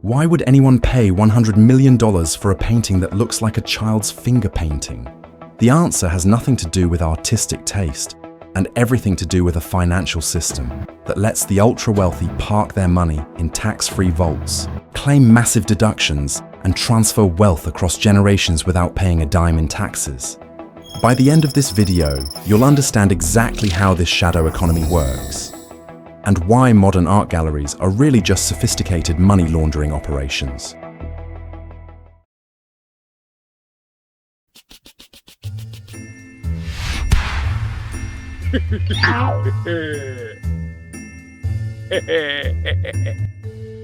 Why would anyone pay $100 million for a painting that looks like a child's finger painting? The answer has nothing to do with artistic taste and everything to do with a financial system that lets the ultra-wealthy park their money in tax-free vaults, claim massive deductions, and transfer wealth across generations without paying a dime in taxes. By the end of this video, you'll understand exactly how this shadow economy works and why modern art galleries are really just sophisticated money laundering operations.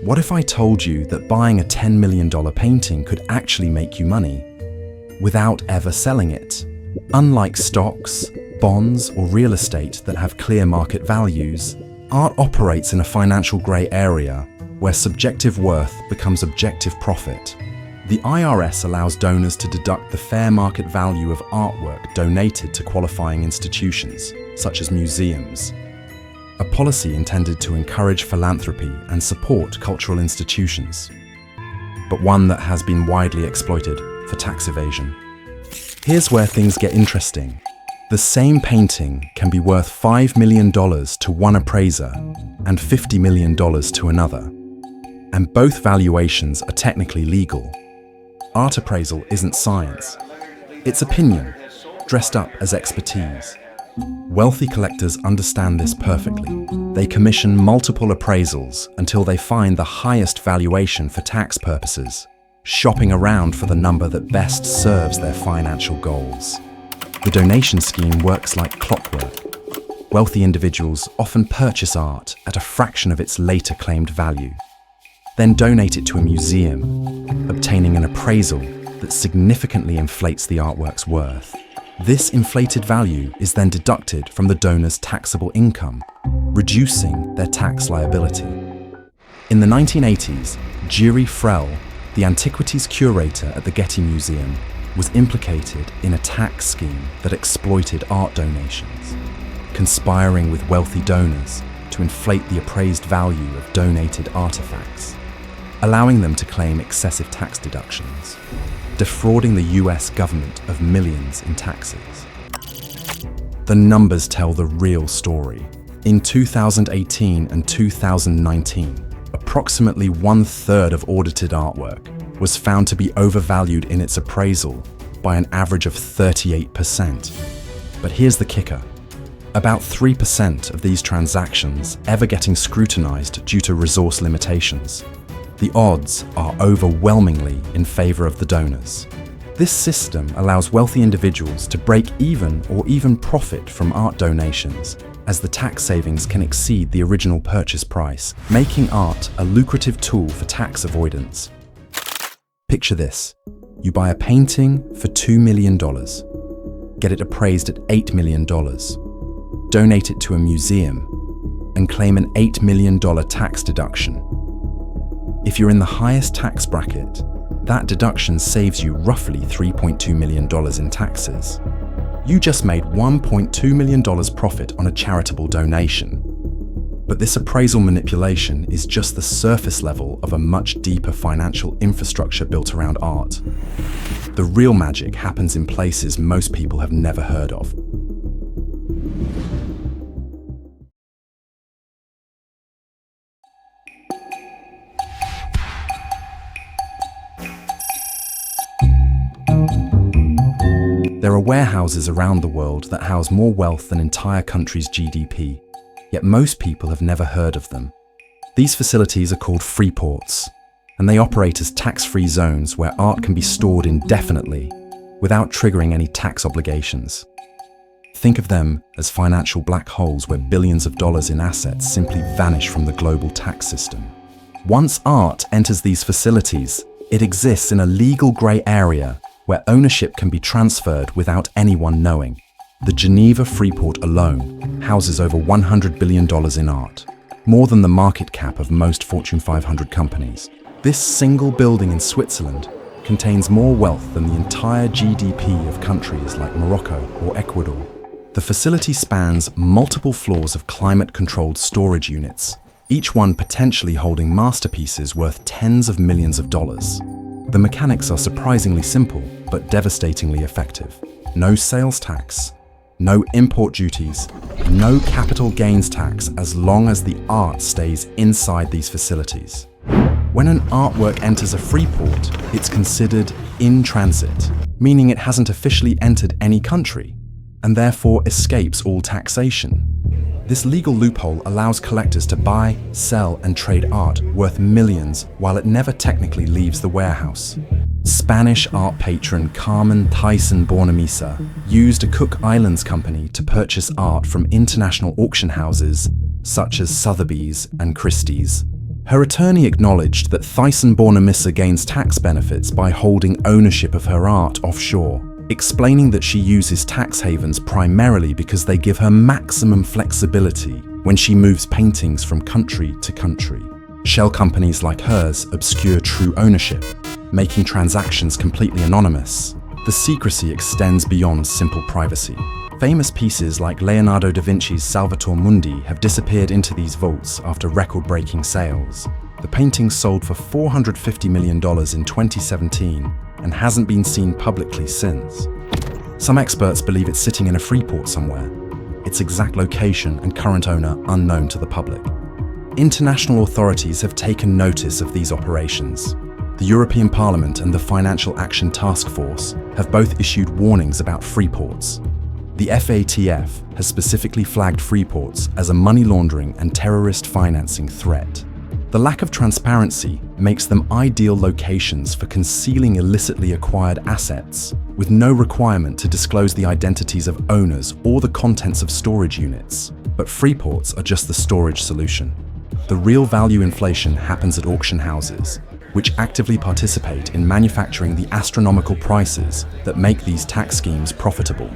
What if I told you that buying a $10 million painting could actually make you money without ever selling it? Unlike stocks, bonds, or real estate that have clear market values, art operates in a financial grey area where subjective worth becomes objective profit. The IRS allows donors to deduct the fair market value of artwork donated to qualifying institutions, such as museums. A policy intended to encourage philanthropy and support cultural institutions, but one that has been widely exploited for tax evasion. Here's where things get interesting. The same painting can be worth $5 million to one appraiser and $50 million to another, and both valuations are technically legal. Art appraisal isn't science, it's opinion, dressed up as expertise. Wealthy collectors understand this perfectly. They commission multiple appraisals until they find the highest valuation for tax purposes, shopping around for the number that best serves their financial goals. The donation scheme works like clockwork. Wealthy individuals often purchase art at a fraction of its later claimed value, then donate it to a museum, obtaining an appraisal that significantly inflates the artwork's worth. This inflated value is then deducted from the donor's taxable income, reducing their tax liability. In the 1980s, Jerry Frell, the antiquities curator at the Getty Museum, was implicated in a tax scheme that exploited art donations, conspiring with wealthy donors to inflate the appraised value of donated artifacts, allowing them to claim excessive tax deductions, defrauding the US government of millions in taxes. The numbers tell the real story. In 2018 and 2019, approximately 1/3 of audited artwork was found to be overvalued in its appraisal by an average of 38%. But here's the kicker. About 3% of these transactions ever getting scrutinized due to resource limitations. The odds are overwhelmingly in favor of the donors. This system allows wealthy individuals to break even or even profit from art donations, as the tax savings can exceed the original purchase price, making art a lucrative tool for tax avoidance. Picture this. You buy a painting for $2 million, get it appraised at $8 million, donate it to a museum, and claim an $8 million tax deduction. If you're in the highest tax bracket, that deduction saves you roughly $3.2 million in taxes. You just made $1.2 million profit on a charitable donation. But this appraisal manipulation is just the surface level of a much deeper financial infrastructure built around art. The real magic happens in places most people have never heard of. There are warehouses around the world that house more wealth than entire countries' GDP, yet most people have never heard of them. These facilities are called free ports, and they operate as tax-free zones where art can be stored indefinitely without triggering any tax obligations. Think of them as financial black holes where billions of dollars in assets simply vanish from the global tax system. Once art enters these facilities, it exists in a legal grey area where ownership can be transferred without anyone knowing. The Geneva Freeport alone houses over $100 billion in art, more than the market cap of most Fortune 500 companies. This single building in Switzerland contains more wealth than the entire GDP of countries like Morocco or Ecuador. The facility spans multiple floors of climate-controlled storage units, each one potentially holding masterpieces worth tens of millions of dollars. The mechanics are surprisingly simple, but devastatingly effective. No sales tax, no import duties, no capital gains tax as long as the art stays inside these facilities. When an artwork enters a free port, it's considered in transit, meaning it hasn't officially entered any country, and therefore escapes all taxation. This legal loophole allows collectors to buy, sell, and trade art worth millions while it never technically leaves the warehouse. Spanish art patron Carmen Thyssen-Bornemisza used a Cook Islands company to purchase art from international auction houses such as Sotheby's and Christie's. Her attorney acknowledged that Thyssen-Bornemisza gains tax benefits by holding ownership of her art offshore, explaining that she uses tax havens primarily because they give her maximum flexibility when she moves paintings from country to country. Shell companies like hers obscure true ownership, making transactions completely anonymous. The secrecy extends beyond simple privacy. Famous pieces like Leonardo da Vinci's Salvator Mundi have disappeared into these vaults after record-breaking sales. The painting sold for $450 million in 2017 and hasn't been seen publicly since. Some experts believe it's sitting in a free port somewhere, its exact location and current owner unknown to the public. International authorities have taken notice of these operations. The European Parliament and the Financial Action Task Force have both issued warnings about free ports. The FATF has specifically flagged free ports as a money laundering and terrorist financing threat. The lack of transparency makes them ideal locations for concealing illicitly acquired assets, with no requirement to disclose the identities of owners or the contents of storage units. But free ports are just the storage solution. The real value inflation happens at auction houses, which actively participate in manufacturing the astronomical prices that make these tax schemes profitable.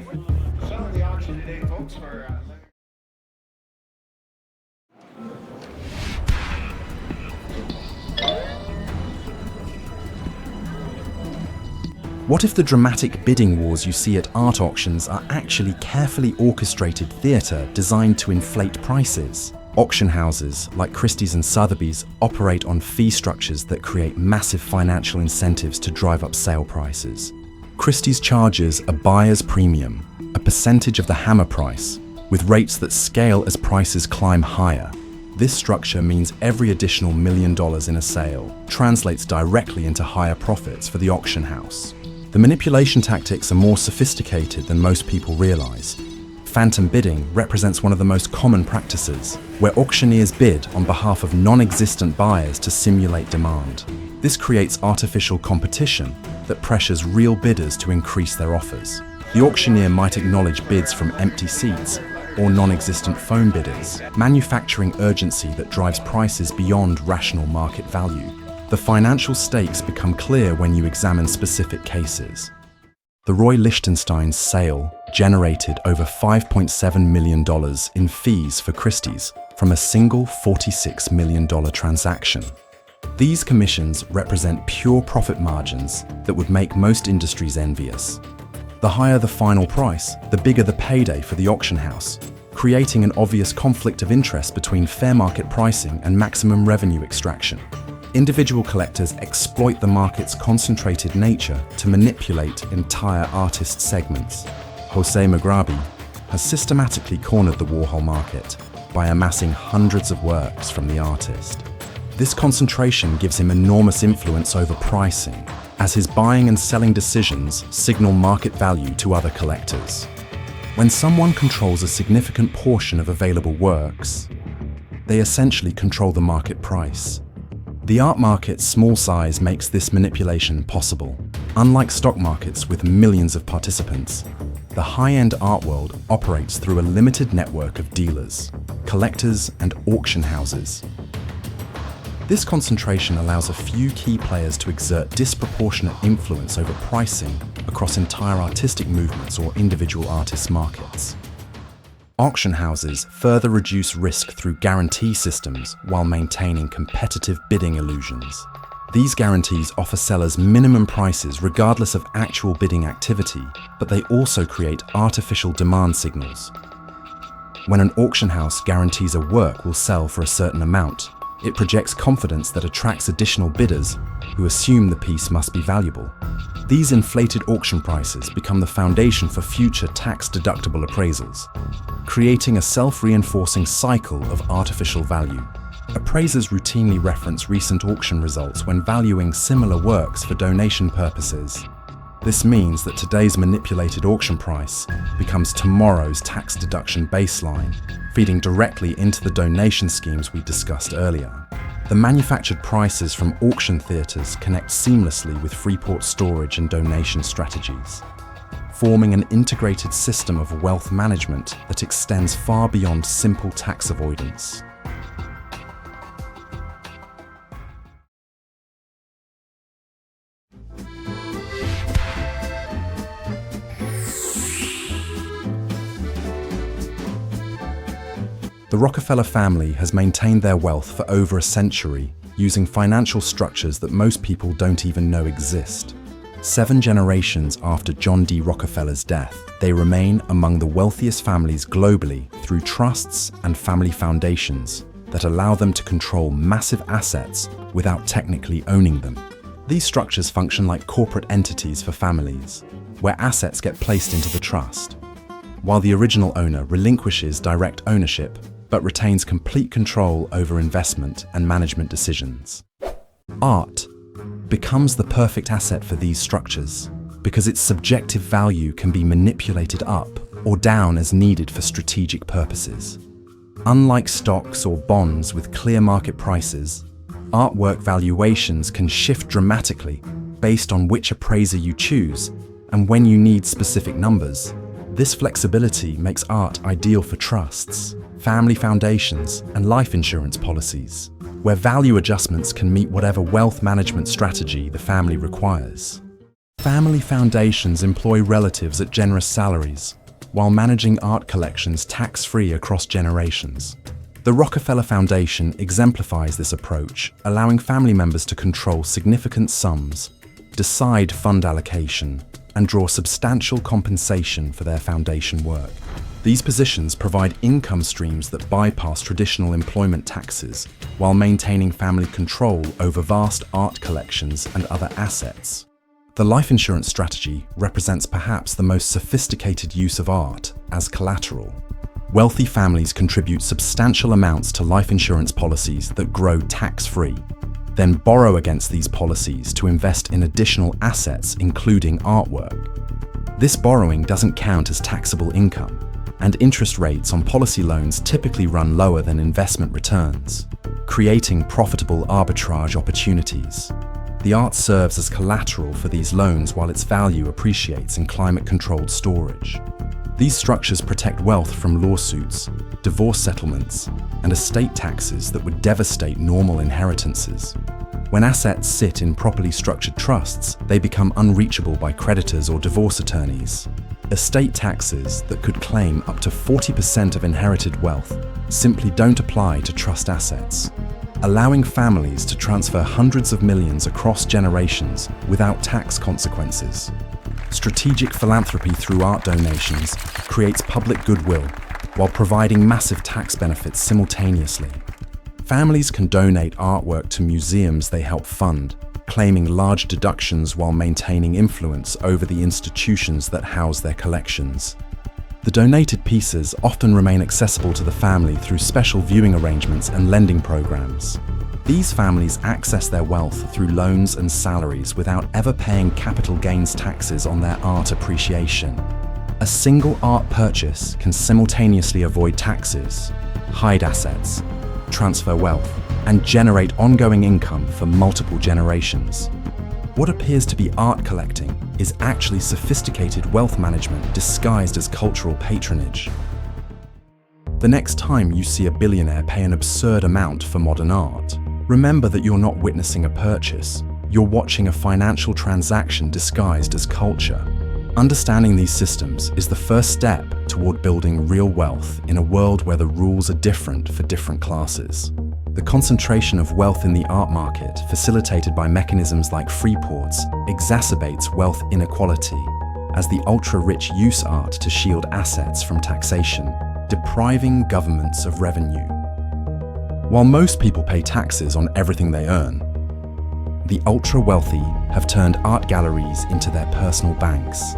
What if the dramatic bidding wars you see at art auctions are actually carefully orchestrated theatre designed to inflate prices? Auction houses like Christie's and Sotheby's operate on fee structures that create massive financial incentives to drive up sale prices. Christie's charges a buyer's premium, a percentage of the hammer price, with rates that scale as prices climb higher. This structure means every additional $1 million in a sale translates directly into higher profits for the auction house. The manipulation tactics are more sophisticated than most people realize. Phantom bidding represents one of the most common practices, where auctioneers bid on behalf of non-existent buyers to simulate demand. This creates artificial competition that pressures real bidders to increase their offers. The auctioneer might acknowledge bids from empty seats or non-existent phone bidders, manufacturing urgency that drives prices beyond rational market value. The financial stakes become clear when you examine specific cases. The Roy Lichtenstein's sale generated over $5.7 million in fees for Christie's from a single $46 million transaction. These commissions represent pure profit margins that would make most industries envious. The higher the final price, the bigger the payday for the auction house, creating an obvious conflict of interest between fair market pricing and maximum revenue extraction. Individual collectors exploit the market's concentrated nature to manipulate entire artist segments. Jose Mugrabi has systematically cornered the Warhol market by amassing hundreds of works from the artist. This concentration gives him enormous influence over pricing, as his buying and selling decisions signal market value to other collectors. When someone controls a significant portion of available works, they essentially control the market price. The art market's small size makes this manipulation possible. Unlike stock markets with millions of participants, the high-end art world operates through a limited network of dealers, collectors, and auction houses. This concentration allows a few key players to exert disproportionate influence over pricing across entire artistic movements or individual artists' markets. Auction houses further reduce risk through guarantee systems while maintaining competitive bidding illusions. These guarantees offer sellers minimum prices regardless of actual bidding activity, but they also create artificial demand signals. When an auction house guarantees a work will sell for a certain amount, it projects confidence that attracts additional bidders who assume the piece must be valuable. These inflated auction prices become the foundation for future tax-deductible appraisals, creating a self-reinforcing cycle of artificial value. Appraisers routinely reference recent auction results when valuing similar works for donation purposes. This means that today's manipulated auction price becomes tomorrow's tax deduction baseline, feeding directly into the donation schemes we discussed earlier. The manufactured prices from auction theatres connect seamlessly with Freeport storage and donation strategies, forming an integrated system of wealth management that extends far beyond simple tax avoidance. The Rockefeller family has maintained their wealth for over a century, using financial structures that most people don't even know exist. 7 generations after John D. Rockefeller's death, they remain among the wealthiest families globally through trusts and family foundations that allow them to control massive assets without technically owning them. These structures function like corporate entities for families, where assets get placed into the trust, while the original owner relinquishes direct ownership but retains complete control over investment and management decisions. Art becomes the perfect asset for these structures because its subjective value can be manipulated up or down as needed for strategic purposes. Unlike stocks or bonds with clear market prices, artwork valuations can shift dramatically based on which appraiser you choose and when you need specific numbers. This flexibility makes art ideal for trusts, family foundations, and life insurance policies, where value adjustments can meet whatever wealth management strategy the family requires. Family foundations employ relatives at generous salaries, while managing art collections tax-free across generations. The Rockefeller Foundation exemplifies this approach, allowing family members to control significant sums, decide fund allocation, and draw substantial compensation for their foundation work. These positions provide income streams that bypass traditional employment taxes while maintaining family control over vast art collections and other assets. The life insurance strategy represents perhaps the most sophisticated use of art as collateral. Wealthy families contribute substantial amounts to life insurance policies that grow tax-free, then borrow against these policies to invest in additional assets, including artwork. This borrowing doesn't count as taxable income, and interest rates on policy loans typically run lower than investment returns, creating profitable arbitrage opportunities. The art serves as collateral for these loans while its value appreciates in climate-controlled storage. These structures protect wealth from lawsuits, divorce settlements, and estate taxes that would devastate normal inheritances. When assets sit in properly structured trusts, they become unreachable by creditors or divorce attorneys. Estate taxes that could claim up to 40% of inherited wealth simply don't apply to trust assets, allowing families to transfer hundreds of millions across generations without tax consequences. Strategic philanthropy through art donations creates public goodwill while providing massive tax benefits simultaneously. Families can donate artwork to museums they help fund, claiming large deductions while maintaining influence over the institutions that house their collections. The donated pieces often remain accessible to the family through special viewing arrangements and lending programs. These families access their wealth through loans and salaries without ever paying capital gains taxes on their art appreciation. A single art purchase can simultaneously avoid taxes, hide assets, transfer wealth, and generate ongoing income for multiple generations. What appears to be art collecting is actually sophisticated wealth management disguised as cultural patronage. The next time you see a billionaire pay an absurd amount for modern art, remember that you're not witnessing a purchase, you're watching a financial transaction disguised as culture. Understanding these systems is the first step toward building real wealth in a world where the rules are different for different classes. The concentration of wealth in the art market, facilitated by mechanisms like free ports, exacerbates wealth inequality, as the ultra-rich use art to shield assets from taxation. depriving governments of revenue. While most people pay taxes on everything they earn, the ultra-wealthy have turned art galleries into their personal banks.